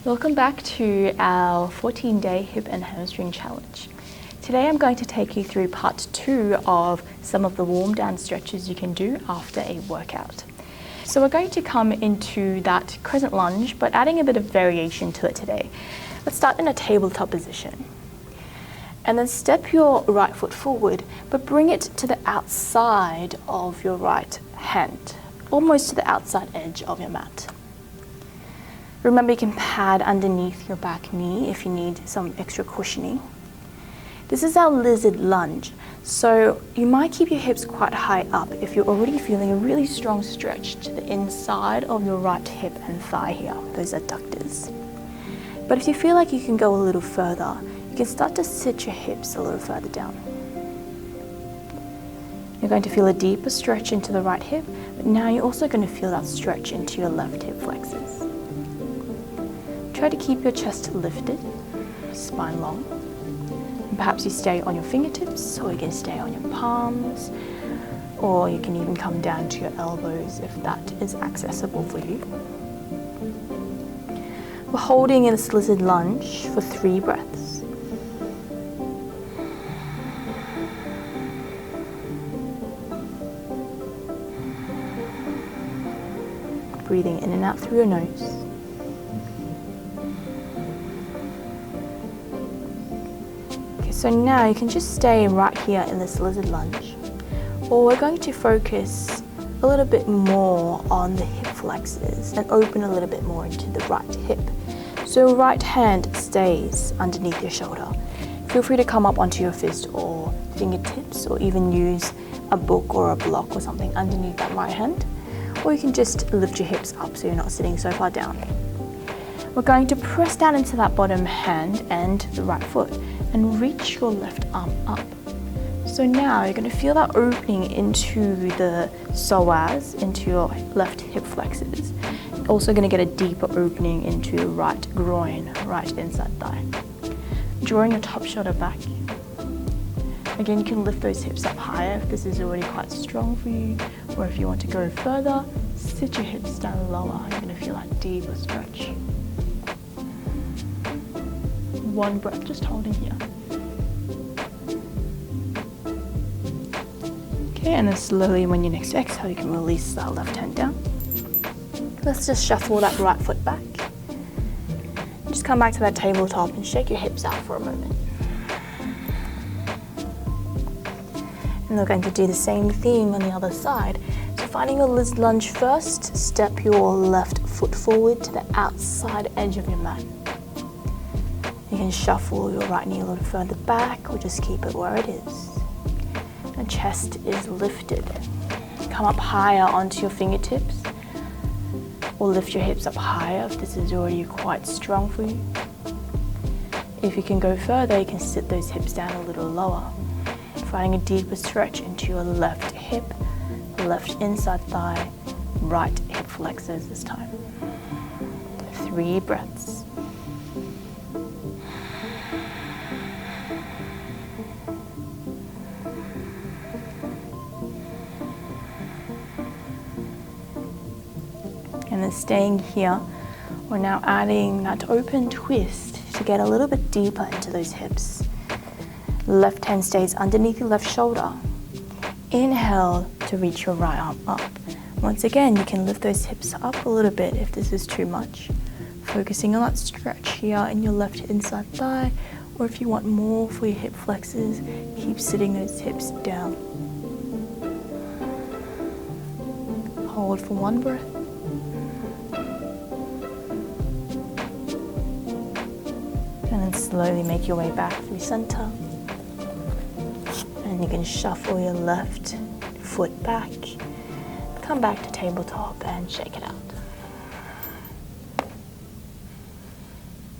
Welcome back to our 14-day hip and hamstring challenge. Today I'm going to take you through part 2 of some of the warm down stretches you can do after a workout. So we're going to come into that crescent lunge, but adding a bit of variation to it today. Let's start in a tabletop position. And then step your right foot forward, but bring it to the outside of your right hand, almost to the outside edge of your mat. Remember, you can pad underneath your back knee if you need some extra cushioning. This is our lizard lunge, so you might keep your hips quite high up if you're already feeling a really strong stretch to the inside of your right hip and thigh here, those adductors. But if you feel like you can go a little further, you can start to sit your hips a little further down. You're going to feel a deeper stretch into the right hip, but now you're also going to feel that stretch into your left hip flexors. Try to keep your chest lifted, spine long. And perhaps you stay on your fingertips, or you can stay on your palms, or you can even come down to your elbows if that is accessible for you. We're holding in this lizard lunge for 3 breaths. Breathing in and out through your nose. So now you can just stay right here in this lizard lunge, or we're going to focus a little bit more on the hip flexors and open a little bit more into the right hip. So right hand stays underneath your shoulder. Feel free to come up onto your fist or fingertips, or even use a book or a block or something underneath that right hand, or you can just lift your hips up so you're not sitting so far down. We're going to press down into that bottom hand and the right foot and reach your left arm up. So now you're going to feel that opening into the psoas, into your left hip flexors. You're also going to get a deeper opening into your right groin, right inside thigh. Drawing your top shoulder back. Again, you can lift those hips up higher if this is already quite strong for you, or if you want to go further, sit your hips down lower. You're going to feel that deeper stretch. 1 breath, just holding here. Okay, and then slowly when you next exhale, you can release that left hand down. Let's just shuffle that right foot back. Just come back to that tabletop and shake your hips out for a moment. And we're going to do the same thing on the other side. So finding your lizard lunge first, step your left foot forward to the outside edge of your mat. You can shuffle your right knee a little further back, or just keep it where it is. The chest is lifted. Come up higher onto your fingertips, or lift your hips up higher if this is already quite strong for you. If you can go further, you can sit those hips down a little lower, finding a deeper stretch into your left hip, left inside thigh, right hip flexors this time. 3 breaths. And then staying here, we're now adding that open twist to get a little bit deeper into those hips. Left hand stays underneath your left shoulder. Inhale to reach your right arm up. Once again, you can lift those hips up a little bit if this is too much. Focusing on that stretch here in your left inside thigh, or if you want more for your hip flexors, keep sitting those hips down. Hold for 1 breath. And then slowly make your way back through center. And you can shuffle your left foot back, come back to tabletop and shake it out.